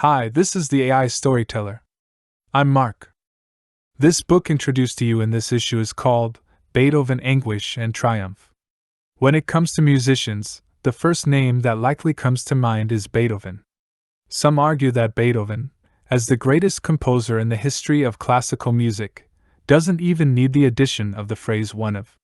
Hi, this is the AI Storyteller. I'm Mark. This book introduced to you in this issue is called Beethoven, Anguish, and Triumph. When it comes to musicians, the first name that likely comes to mind is Beethoven. Some argue that Beethoven, as the greatest composer in the history of classical music, doesn't even need the addition of the phrase one of.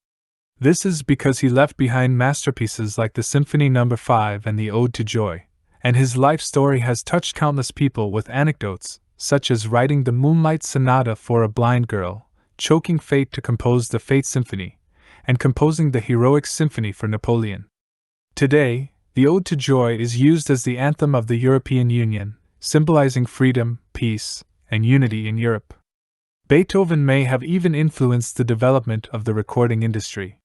This is because he left behind masterpieces like the Symphony No. 5 and the Ode to Joy, and his life story has touched countless people with anecdotes, such as writing the Moonlight Sonata for a blind girl, choking fate to compose the Fate Symphony, and composing the Heroic Symphony for Napoleon. Today, the Ode to Joy is used as the anthem of the European Union, symbolizing freedom, peace, and unity in Europe. Beethoven may have even influenced the development of the recording industry.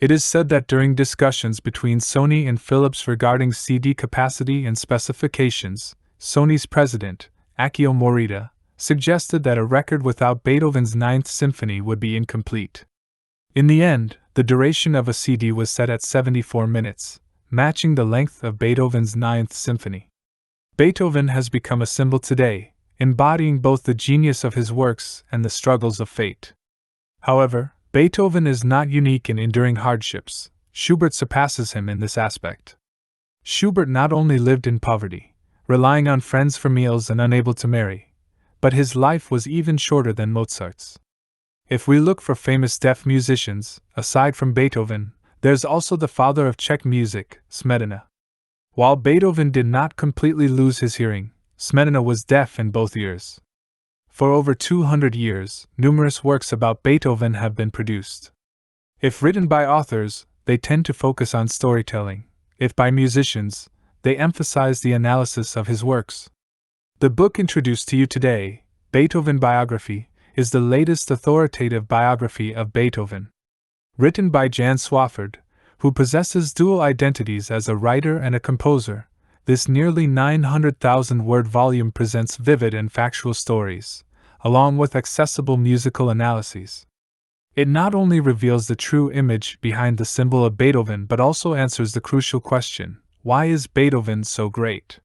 It is said that during discussions between Sony and Philips regarding CD capacity and specifications, Sony's president, Akio Morita, suggested that a record without Beethoven's Ninth Symphony would be incomplete. In the end, the duration of a CD was set at 74 minutes, matching the length of Beethoven's Ninth Symphony. Beethoven has become a symbol today, embodying both the genius of his works and the struggles of fate. However, Beethoven is not unique in enduring hardships. Schubert surpasses him in this aspect. Schubert not only lived in poverty, relying on friends for meals and unable to marry, but his life was even shorter than Mozart's. If we look for famous deaf musicians, aside from Beethoven, there's also the father of Czech music, Smetana. While Beethoven did not completely lose his hearing, Smetana was deaf in both ears. For over 200 years, numerous works about Beethoven have been produced. If written by authors, they tend to focus on storytelling. If by musicians, they emphasize the analysis of his works. The book introduced to you today, Beethoven Biography, is the latest authoritative biography of Beethoven. Written by Jan Swafford, who possesses dual identities as a writer and a composer, this nearly 900,000-word volume presents vivid and factual stories, along with accessible musical analyses. It not only reveals the true image behind the symbol of Beethoven but also answers the crucial question, why is Beethoven so great?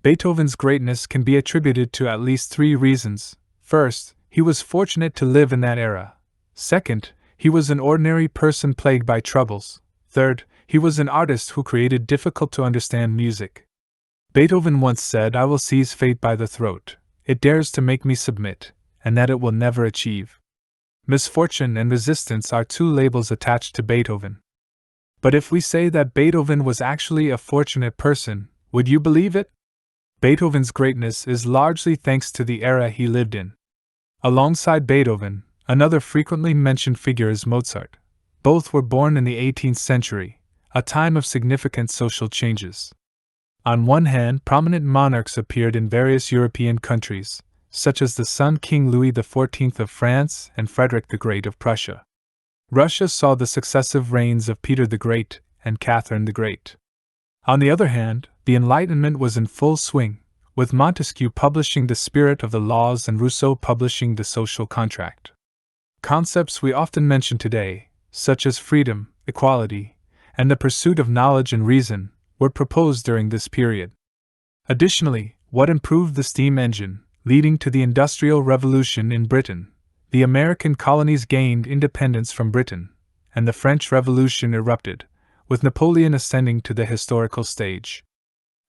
Beethoven's greatness can be attributed to at least three reasons. First, he was fortunate to live in that era. Second, he was an ordinary person plagued by troubles. Third, he was an artist who created difficult-to-understand music. Beethoven once said, "I will seize fate by the throat. It dares to make me submit, and that it will never achieve." Misfortune and resistance are two labels attached to Beethoven. But if we say that Beethoven was actually a fortunate person, would you believe it? Beethoven's greatness is largely thanks to the era he lived in. Alongside Beethoven, another frequently mentioned figure is Mozart. Both were born in the 18th century, a time of significant social changes. On one hand, prominent monarchs appeared in various European countries, such as the Sun King Louis XIV of France and Frederick the Great of Prussia. Russia saw the successive reigns of Peter the Great and Catherine the Great. On the other hand, the Enlightenment was in full swing, with Montesquieu publishing The Spirit of the Laws and Rousseau publishing The Social Contract. Concepts we often mention today, such as freedom, equality, and the pursuit of knowledge and reason, were proposed during this period. Additionally, what improved the steam engine, leading to the Industrial Revolution in Britain, the American colonies gained independence from Britain, and the French Revolution erupted, with Napoleon ascending to the historical stage.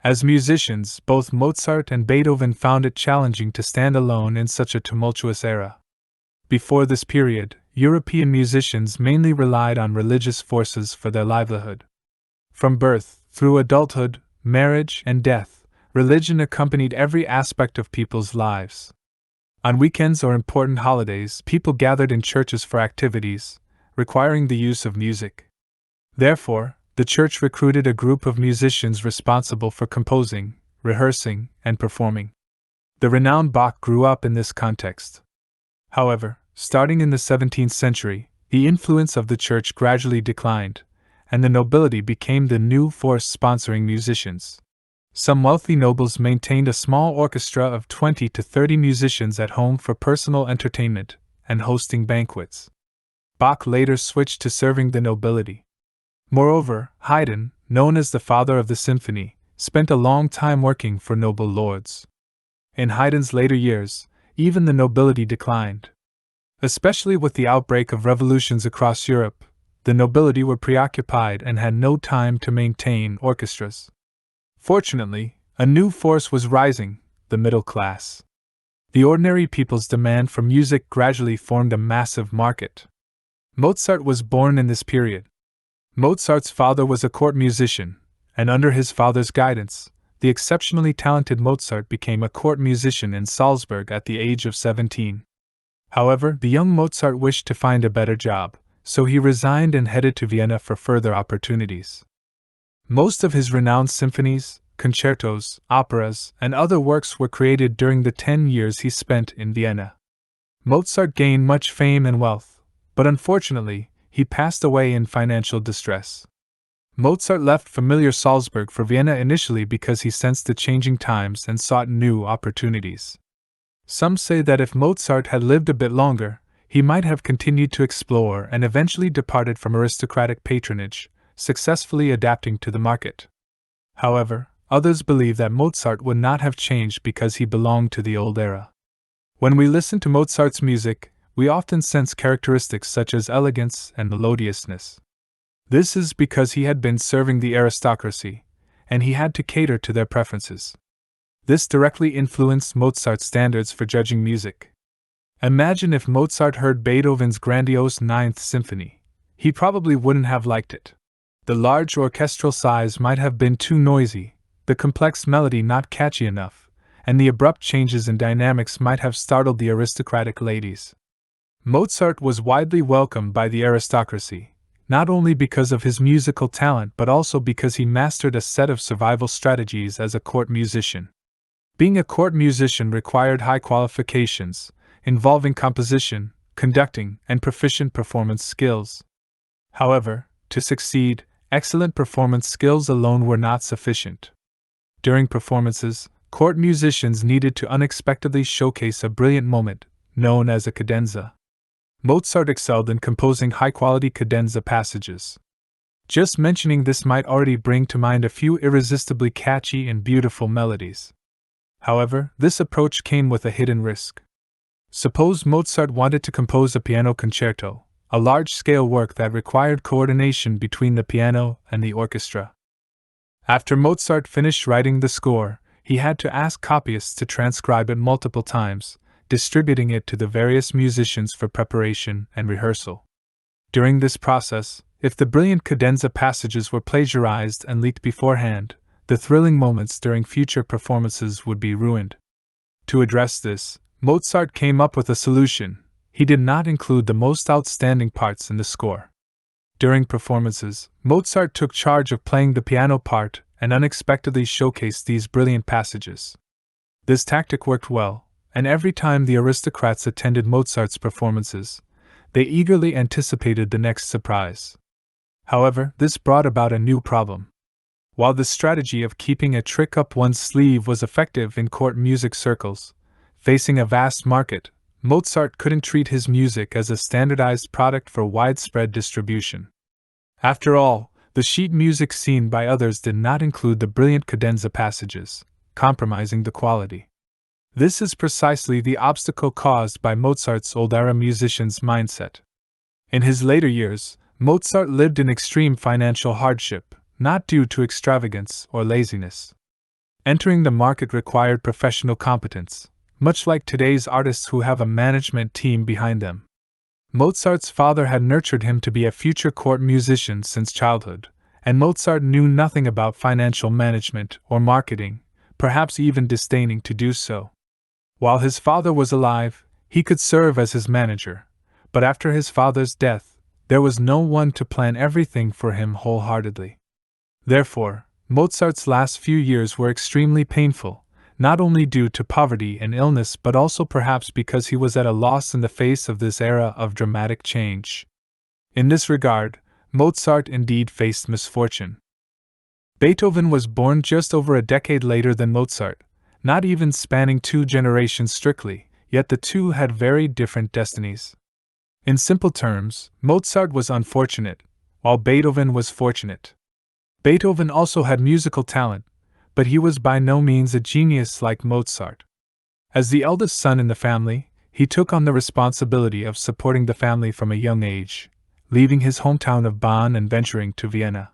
As musicians, both Mozart and Beethoven found it challenging to stand alone in such a tumultuous era. Before this period, European musicians mainly relied on religious forces for their livelihood. From birth, through adulthood, marriage, and death, religion accompanied every aspect of people's lives. On weekends or important holidays, people gathered in churches for activities, requiring the use of music. Therefore, the church recruited a group of musicians responsible for composing, rehearsing, and performing. The renowned Bach grew up in this context. However, starting in the 17th century, the influence of the church gradually declined, and the nobility became the new force sponsoring musicians. Some wealthy nobles maintained a small orchestra of 20 to 30 musicians at home for personal entertainment and hosting banquets. Bach later switched to serving the nobility. Moreover, Haydn, known as the father of the symphony, spent a long time working for noble lords. In Haydn's later years, even the nobility declined. Especially with the outbreak of revolutions across Europe, the nobility were preoccupied and had no time to maintain orchestras. Fortunately, a new force was rising: the middle class. The ordinary people's demand for music gradually formed a massive market. Mozart was born in this period. Mozart's father was a court musician, and under his father's guidance, the exceptionally talented Mozart became a court musician in Salzburg at the age of 17. However, the young Mozart wished to find a better job, so he resigned and headed to Vienna for further opportunities. Most of his renowned symphonies, concertos, operas, and other works were created during the 10 years he spent in Vienna. Mozart gained much fame and wealth, but unfortunately, he passed away in financial distress. Mozart left familiar Salzburg for Vienna initially because he sensed the changing times and sought new opportunities. Some say that if Mozart had lived a bit longer, he might have continued to explore and eventually departed from aristocratic patronage, successfully adapting to the market. However, others believe that Mozart would not have changed because he belonged to the old era. When we listen to Mozart's music, we often sense characteristics such as elegance and melodiousness. This is because he had been serving the aristocracy, and he had to cater to their preferences. This directly influenced Mozart's standards for judging music. Imagine if Mozart heard Beethoven's grandiose Ninth Symphony. He probably wouldn't have liked it. The large orchestral size might have been too noisy, the complex melody not catchy enough, and the abrupt changes in dynamics might have startled the aristocratic ladies. Mozart was widely welcomed by the aristocracy, not only because of his musical talent but also because he mastered a set of survival strategies as a court musician. Being a court musician required high qualifications, involving composition, conducting, and proficient performance skills. However, to succeed, excellent performance skills alone were not sufficient. During performances, court musicians needed to unexpectedly showcase a brilliant moment, known as a cadenza. Mozart excelled in composing high-quality cadenza passages. Just mentioning this might already bring to mind a few irresistibly catchy and beautiful melodies. However, this approach came with a hidden risk. Suppose Mozart wanted to compose a piano concerto, a large-scale work that required coordination between the piano and the orchestra. After Mozart finished writing the score, he had to ask copyists to transcribe it multiple times, distributing it to the various musicians for preparation and rehearsal. During this process, if the brilliant cadenza passages were plagiarized and leaked beforehand, the thrilling moments during future performances would be ruined. To address this, Mozart came up with a solution. He did not include the most outstanding parts in the score. During performances, Mozart took charge of playing the piano part and unexpectedly showcased these brilliant passages. This tactic worked well, and every time the aristocrats attended Mozart's performances, they eagerly anticipated the next surprise. However, this brought about a new problem. While the strategy of keeping a trick up one's sleeve was effective in court music circles, facing a vast market, Mozart couldn't treat his music as a standardized product for widespread distribution. After all, the sheet music seen by others did not include the brilliant cadenza passages, compromising the quality. This is precisely the obstacle caused by Mozart's old-era musician's mindset. In his later years, Mozart lived in extreme financial hardship, not due to extravagance or laziness. Entering the market required professional competence, much like today's artists who have a management team behind them. Mozart's father had nurtured him to be a future court musician since childhood, and Mozart knew nothing about financial management or marketing, perhaps even disdaining to do so. While his father was alive, he could serve as his manager, but after his father's death, there was no one to plan everything for him wholeheartedly. Therefore, Mozart's last few years were extremely painful, not only due to poverty and illness but also perhaps because he was at a loss in the face of this era of dramatic change. In this regard, Mozart indeed faced misfortune. Beethoven was born just over a decade later than Mozart, not even spanning 2 generations strictly, yet the two had very different destinies. In simple terms, Mozart was unfortunate, while Beethoven was fortunate. Beethoven also had musical talent, but he was by no means a genius like Mozart. As the eldest son in the family, he took on the responsibility of supporting the family from a young age, leaving his hometown of Bonn and venturing to Vienna.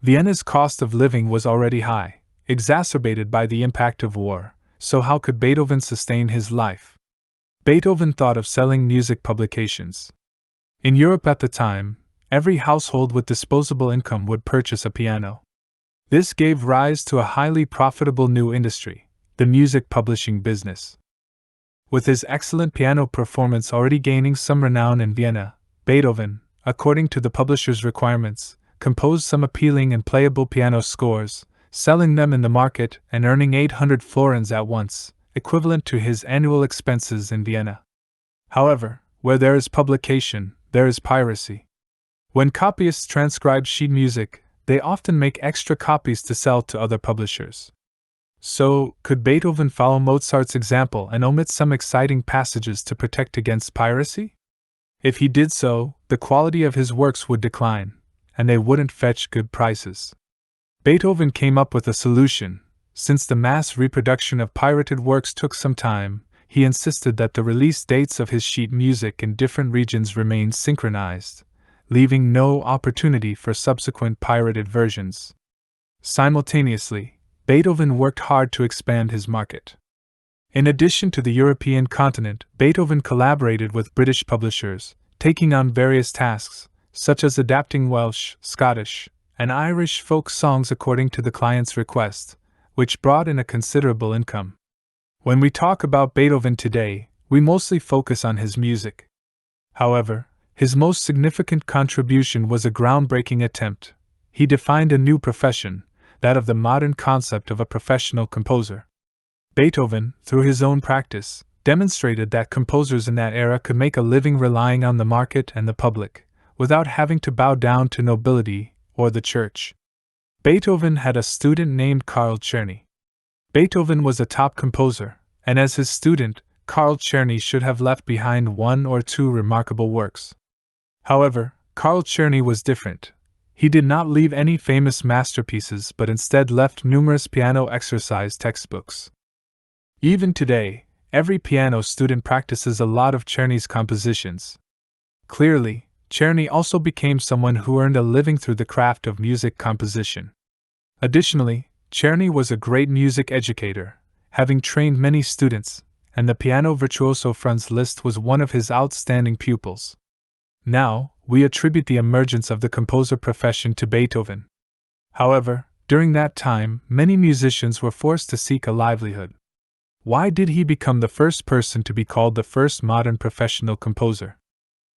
Vienna's cost of living was already high, exacerbated by the impact of war, so how could Beethoven sustain his life? Beethoven thought of selling music publications. In Europe at the time, every household with disposable income would purchase a piano. This gave rise to a highly profitable new industry, the music publishing business. With his excellent piano performance already gaining some renown in Vienna, Beethoven, according to the publisher's requirements, composed some appealing and playable piano scores, selling them in the market and earning 800 florins at once, equivalent to his annual expenses in Vienna. However, where there is publication, there is piracy. When copyists transcribe sheet music, they often make extra copies to sell to other publishers. So, could Beethoven follow Mozart's example and omit some exciting passages to protect against piracy? If he did so, the quality of his works would decline, and they wouldn't fetch good prices. Beethoven came up with a solution. Since the mass reproduction of pirated works took some time, he insisted that the release dates of his sheet music in different regions remain synchronized, leaving no opportunity for subsequent pirated versions. Simultaneously, Beethoven worked hard to expand his market. In addition to the European continent, Beethoven collaborated with British publishers, taking on various tasks, such as adapting Welsh, Scottish, and Irish folk songs according to the client's request, which brought in a considerable income. When we talk about Beethoven today, we mostly focus on his music. However, his most significant contribution was a groundbreaking attempt. He defined a new profession, that of the modern concept of a professional composer. Beethoven, through his own practice, demonstrated that composers in that era could make a living relying on the market and the public, without having to bow down to nobility or the church. Beethoven had a student named Carl Czerny. Beethoven was a top composer, and as his student, Carl Czerny should have left behind one or two remarkable works. However, Carl Czerny was different. He did not leave any famous masterpieces but instead left numerous piano exercise textbooks. Even today, every piano student practices a lot of Czerny's compositions. Clearly, Czerny also became someone who earned a living through the craft of music composition. Additionally, Czerny was a great music educator, having trained many students, and the piano virtuoso Franz Liszt was one of his outstanding pupils. Now, we attribute the emergence of the composer profession to Beethoven. However, during that time, many musicians were forced to seek a livelihood. Why did he become the first person to be called the first modern professional composer?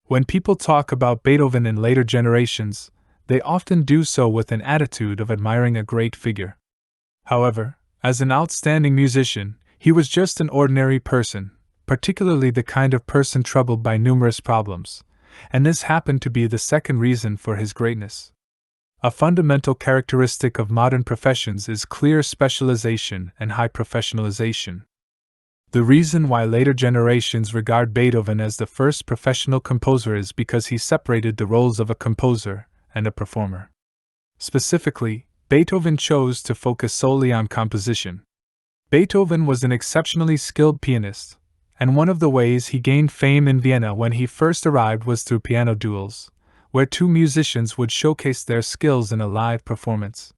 When people talk about Beethoven in later generations, they often do so with an attitude of admiring a great figure. However, as an outstanding musician, he was just an ordinary person, particularly the kind of person troubled by numerous problems, and this happened to be the second reason for his greatness. A fundamental characteristic of modern professions is clear specialization and high professionalization. The reason why later generations regard Beethoven as the first professional composer is because he separated the roles of a composer and a performer. Specifically, Beethoven chose to focus solely on composition. Beethoven was an exceptionally skilled pianist, and one of the ways he gained fame in Vienna when he first arrived was through piano duels, where two musicians would showcase their skills in a live performance.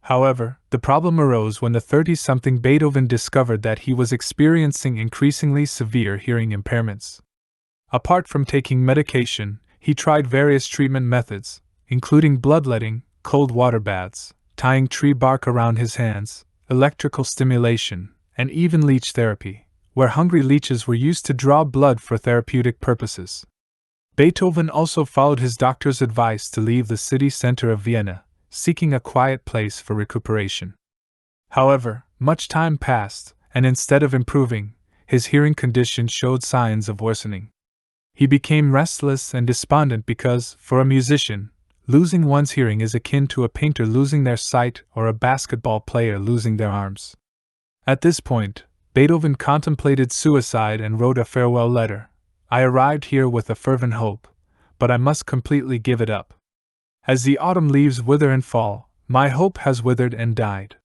However, the problem arose when the 30-something Beethoven discovered that he was experiencing increasingly severe hearing impairments. Apart from taking medication, he tried various treatment methods, including bloodletting, cold water baths, tying tree bark around his hands, electrical stimulation, and even leech therapy, where hungry leeches were used to draw blood for therapeutic purposes. Beethoven also followed his doctor's advice to leave the city center of Vienna, seeking a quiet place for recuperation. However, much time passed, and instead of improving, his hearing condition showed signs of worsening. He became restless and despondent because, for a musician, losing one's hearing is akin to a painter losing their sight or a basketball player losing their arms. At this point, Beethoven contemplated suicide and wrote a farewell letter. "I arrived here with a fervent hope, but I must completely give it up. As the autumn leaves wither and fall, my hope has withered and died."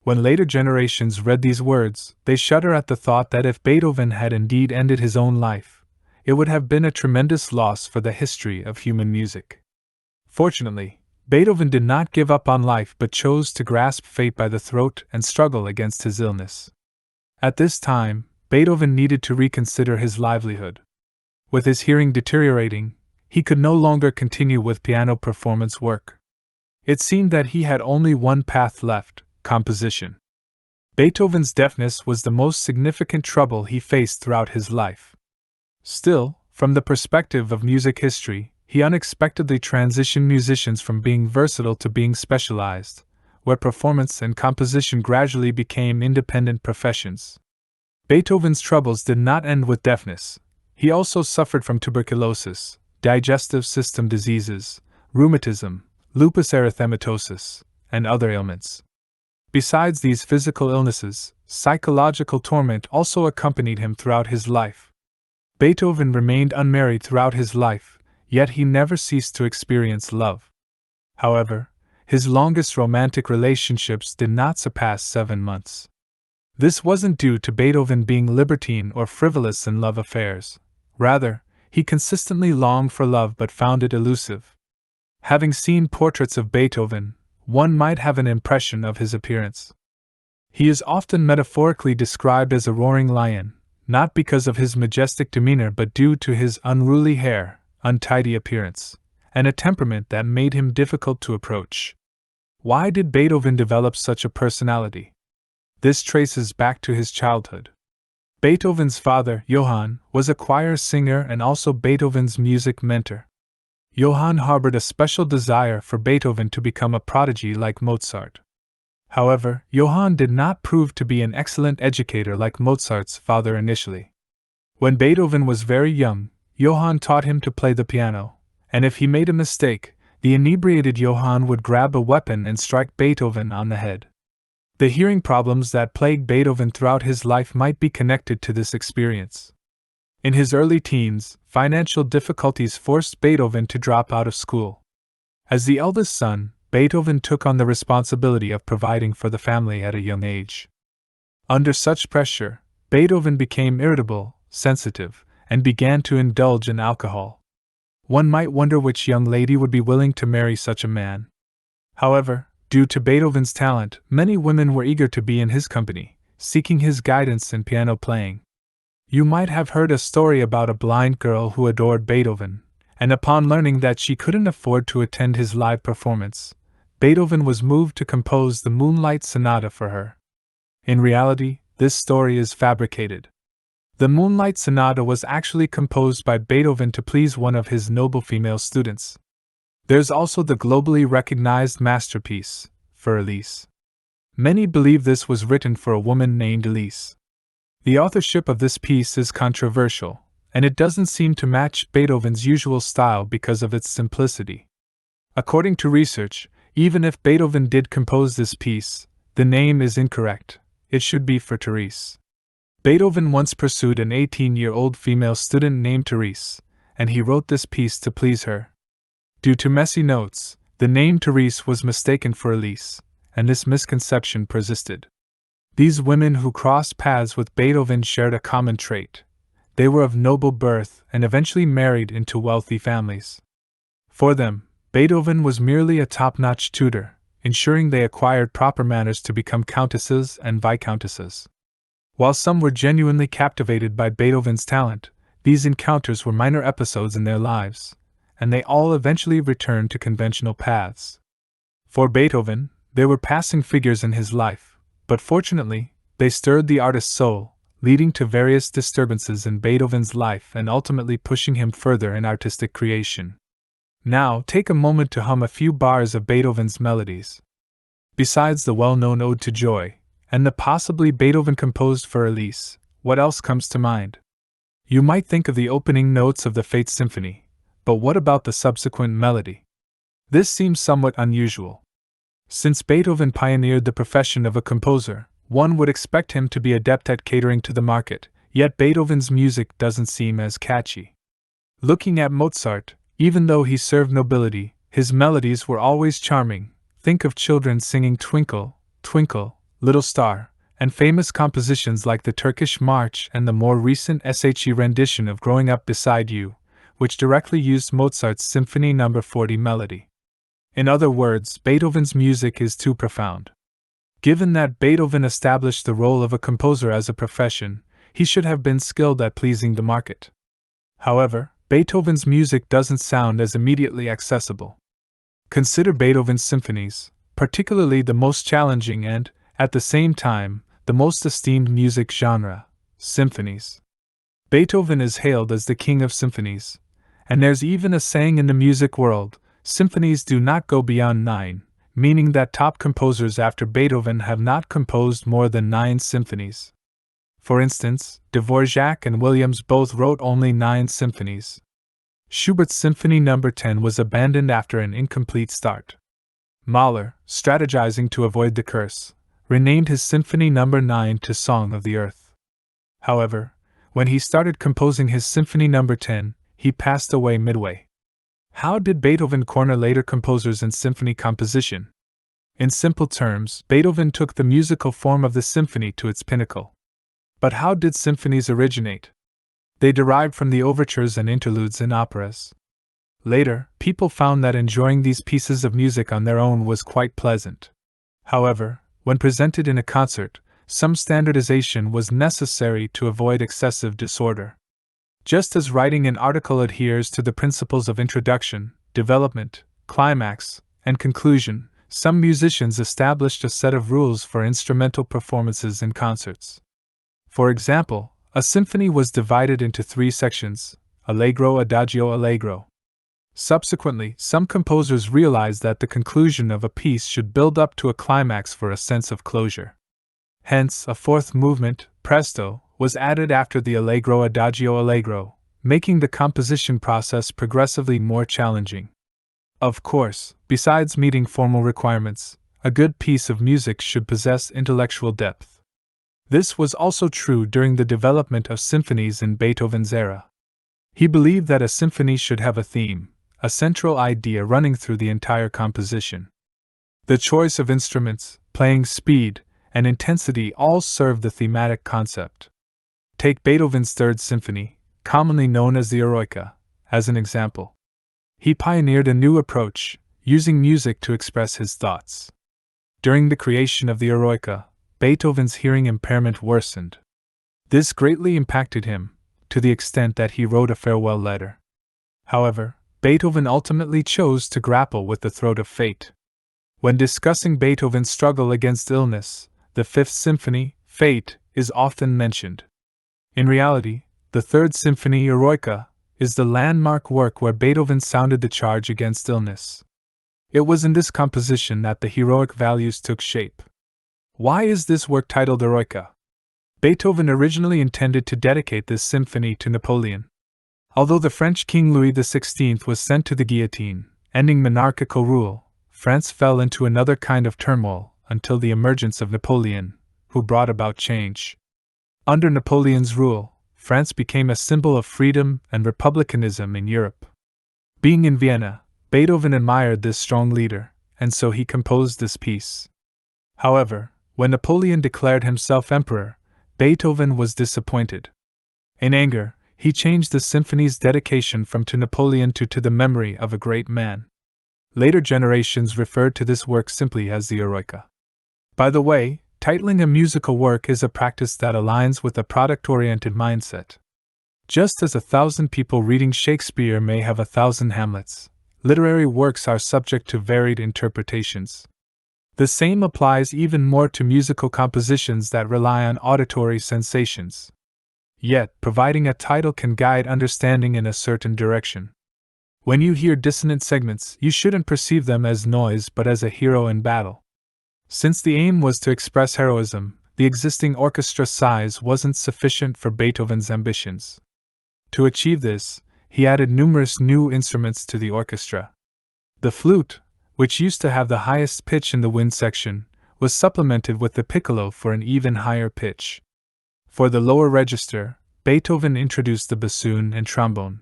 When later generations read these words, they shudder at the thought that if Beethoven had indeed ended his own life, it would have been a tremendous loss for the history of human music. Fortunately, Beethoven did not give up on life but chose to grasp fate by the throat and struggle against his illness. At this time, Beethoven needed to reconsider his livelihood. With his hearing deteriorating, he could no longer continue with piano performance work. It seemed that he had only one path left: composition. Beethoven's deafness was the most significant trouble he faced throughout his life. Still, from the perspective of music history, he unexpectedly transitioned musicians from being versatile to being specialized, where performance and composition gradually became independent professions. Beethoven's troubles did not end with deafness. He also suffered from tuberculosis, digestive system diseases, rheumatism, lupus erythematosus, and other ailments. Besides these physical illnesses, psychological torment also accompanied him throughout his life. Beethoven remained unmarried throughout his life, yet he never ceased to experience love. However, his longest romantic relationships did not surpass 7 months. This wasn't due to Beethoven being libertine or frivolous in love affairs. Rather, he consistently longed for love but found it elusive. Having seen portraits of Beethoven, one might have an impression of his appearance. He is often metaphorically described as a roaring lion, not because of his majestic demeanor but due to his unruly hair, untidy appearance, and a temperament that made him difficult to approach. Why did Beethoven develop such a personality? This traces back to his childhood. Beethoven's father, Johann, was a choir singer and also Beethoven's music mentor. Johann harbored a special desire for Beethoven to become a prodigy like Mozart. However, Johann did not prove to be an excellent educator like Mozart's father initially. When Beethoven was very young, Johann taught him to play the piano, and if he made a mistake, the inebriated Johann would grab a weapon and strike Beethoven on the head. The hearing problems that plagued Beethoven throughout his life might be connected to this experience. In his early teens, financial difficulties forced Beethoven to drop out of school. As the eldest son, Beethoven took on the responsibility of providing for the family at a young age. Under such pressure, Beethoven became irritable, sensitive, and began to indulge in alcohol. One might wonder which young lady would be willing to marry such a man. However, due to Beethoven's talent, many women were eager to be in his company, seeking his guidance in piano playing. You might have heard a story about a blind girl who adored Beethoven, and upon learning that she couldn't afford to attend his live performance, Beethoven was moved to compose the Moonlight Sonata for her. In reality, this story is fabricated. The Moonlight Sonata was actually composed by Beethoven to please one of his noble female students. There's also the globally recognized masterpiece, For Elise. Many believe this was written for a woman named Elise. The authorship of this piece is controversial, and it doesn't seem to match Beethoven's usual style because of its simplicity. According to research, even if Beethoven did compose this piece, the name is incorrect. It should be for Therese. Beethoven once pursued an 18-year-old female student named Therese, and he wrote this piece to please her. Due to messy notes, the name Therese was mistaken for Elise, and this misconception persisted. These women who crossed paths with Beethoven shared a common trait. They were of noble birth and eventually married into wealthy families. For them, Beethoven was merely a top-notch tutor, ensuring they acquired proper manners to become countesses and viscountesses. While some were genuinely captivated by Beethoven's talent, these encounters were minor episodes in their lives, and they all eventually returned to conventional paths. For Beethoven, they were passing figures in his life, but fortunately, they stirred the artist's soul, leading to various disturbances in Beethoven's life and ultimately pushing him further in artistic creation. Now, take a moment to hum a few bars of Beethoven's melodies. Besides the well-known Ode to Joy, and the possibly Beethoven composed for Elise, what else comes to mind? You might think of the opening notes of the Fates Symphony, but what about the subsequent melody? This seems somewhat unusual. Since Beethoven pioneered the profession of a composer, one would expect him to be adept at catering to the market, yet Beethoven's music doesn't seem as catchy. Looking at Mozart, even though he served nobility, his melodies were always charming. Think of children singing Twinkle, Twinkle, Little Star, and famous compositions like the Turkish March and the more recent SHE rendition of Growing Up Beside You, which directly used Mozart's Symphony No. 40 melody. In other words, Beethoven's music is too profound. Given that Beethoven established the role of a composer as a profession, he should have been skilled at pleasing the market. However, Beethoven's music doesn't sound as immediately accessible. Consider Beethoven's symphonies, particularly the most challenging and, at the same time, the most esteemed music genre, symphonies. Beethoven is hailed as the king of symphonies, and there's even a saying in the music world, symphonies do not go beyond 9, meaning that top composers after Beethoven have not composed more than 9 symphonies. For instance, Dvorak and Williams both wrote only 9 symphonies. Schubert's Symphony No. 10 was abandoned after an incomplete start. Mahler, strategizing to avoid the curse, renamed his Symphony No. 9 to Song of the Earth. However, when he started composing his Symphony No. 10, he passed away midway. How did Beethoven corner later composers in symphony composition? In simple terms, Beethoven took the musical form of the symphony to its pinnacle. But how did symphonies originate? They derived from the overtures and interludes in operas. Later, people found that enjoying these pieces of music on their own was quite pleasant. However, when presented in a concert, some standardization was necessary to avoid excessive disorder. Just as writing an article adheres to the principles of introduction, development, climax, and conclusion, some musicians established a set of rules for instrumental performances in concerts. For example, a symphony was divided into 3 sections: Allegro, Adagio, Allegro. Subsequently, some composers realized that the conclusion of a piece should build up to a climax for a sense of closure. Hence, a 4th movement, Presto, was added after the Allegro, Adagio, Allegro, making the composition process progressively more challenging. Of course, besides meeting formal requirements, a good piece of music should possess intellectual depth. This was also true during the development of symphonies in Beethoven's era. He believed that a symphony should have a theme, a central idea running through the entire composition. The choice of instruments, playing speed, and intensity all serve the thematic concept. Take Beethoven's Third Symphony, commonly known as the Eroica, as an example. He pioneered a new approach, using music to express his thoughts. During the creation of the Eroica, Beethoven's hearing impairment worsened. This greatly impacted him, to the extent that he wrote a farewell letter. However, Beethoven ultimately chose to grapple with the throat of fate. When discussing Beethoven's struggle against illness, the Fifth Symphony, Fate, is often mentioned. In reality, the Third Symphony, Eroica, is the landmark work where Beethoven sounded the charge against illness. It was in this composition that the heroic values took shape. Why is this work titled Eroica? Beethoven originally intended to dedicate this symphony to Napoleon. Although the French King Louis XVI was sent to the guillotine, ending monarchical rule, France fell into another kind of turmoil until the emergence of Napoleon, who brought about change. Under Napoleon's rule, France became a symbol of freedom and republicanism in Europe. Being in Vienna, Beethoven admired this strong leader, and so he composed this piece. However, when Napoleon declared himself emperor, Beethoven was disappointed. In anger, he changed the symphony's dedication from to Napoleon to the memory of a great man. Later generations referred to this work simply as the Eroica. By the way, titling a musical work is a practice that aligns with a product-oriented mindset. Just as 1,000 people reading Shakespeare may have 1,000 Hamlets, literary works are subject to varied interpretations. The same applies even more to musical compositions that rely on auditory sensations. Yet, providing a title can guide understanding in a certain direction. When you hear dissonant segments, you shouldn't perceive them as noise but as a hero in battle. Since the aim was to express heroism, the existing orchestra size wasn't sufficient for Beethoven's ambitions. To achieve this, he added numerous new instruments to the orchestra. The flute, which used to have the highest pitch in the wind section, was supplemented with the piccolo for an even higher pitch. For the lower register, Beethoven introduced the bassoon and trombone.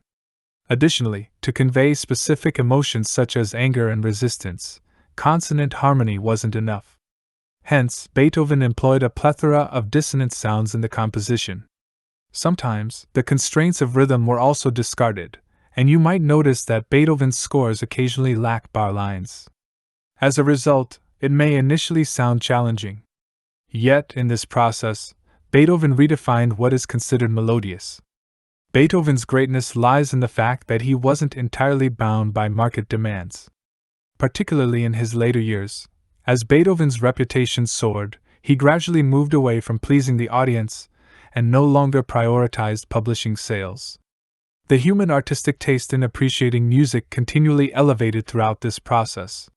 Additionally, to convey specific emotions such as anger and resistance, consonant harmony wasn't enough. Hence, Beethoven employed a plethora of dissonant sounds in the composition. Sometimes, the constraints of rhythm were also discarded, and you might notice that Beethoven's scores occasionally lack bar lines. As a result, it may initially sound challenging. Yet, in this process, Beethoven redefined what is considered melodious. Beethoven's greatness lies in the fact that he wasn't entirely bound by market demands. Particularly in his later years, as Beethoven's reputation soared, he gradually moved away from pleasing the audience and no longer prioritized publishing sales. The human artistic taste in appreciating music continually elevated throughout this process.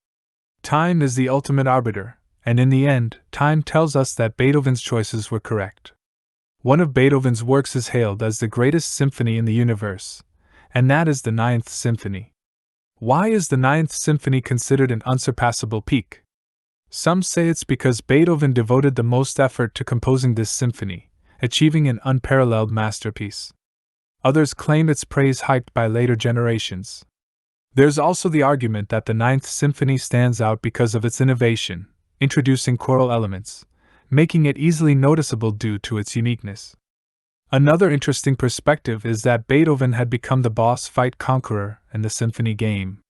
Time is the ultimate arbiter, and in the end, time tells us that Beethoven's choices were correct. One of Beethoven's works is hailed as the greatest symphony in the universe, and that is the Ninth Symphony. Why is the Ninth Symphony considered an unsurpassable peak? Some say it's because Beethoven devoted the most effort to composing this symphony, achieving an unparalleled masterpiece. Others claim its praise hyped by later generations. There's also the argument that the Ninth Symphony stands out because of its innovation, introducing choral elements, making it easily noticeable due to its uniqueness. Another interesting perspective is that Beethoven had become the boss fight conqueror in the symphony game.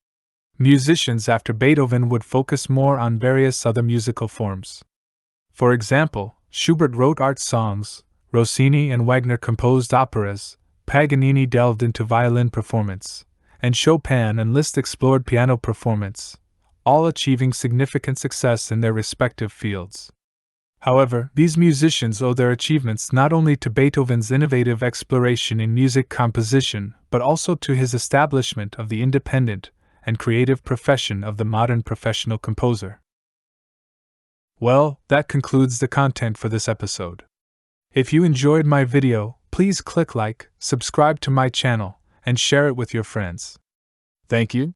Musicians after Beethoven would focus more on various other musical forms. For example, Schubert wrote art songs, Rossini and Wagner composed operas, Paganini delved into violin performance, and Chopin and Liszt explored piano performance, all achieving significant success in their respective fields. However, these musicians owe their achievements not only to Beethoven's innovative exploration in music composition, but also to his establishment of the independent and creative profession of the modern professional composer. Well, that concludes the content for this episode. If you enjoyed my video, please click like, subscribe to my channel, and share it with your friends. Thank you.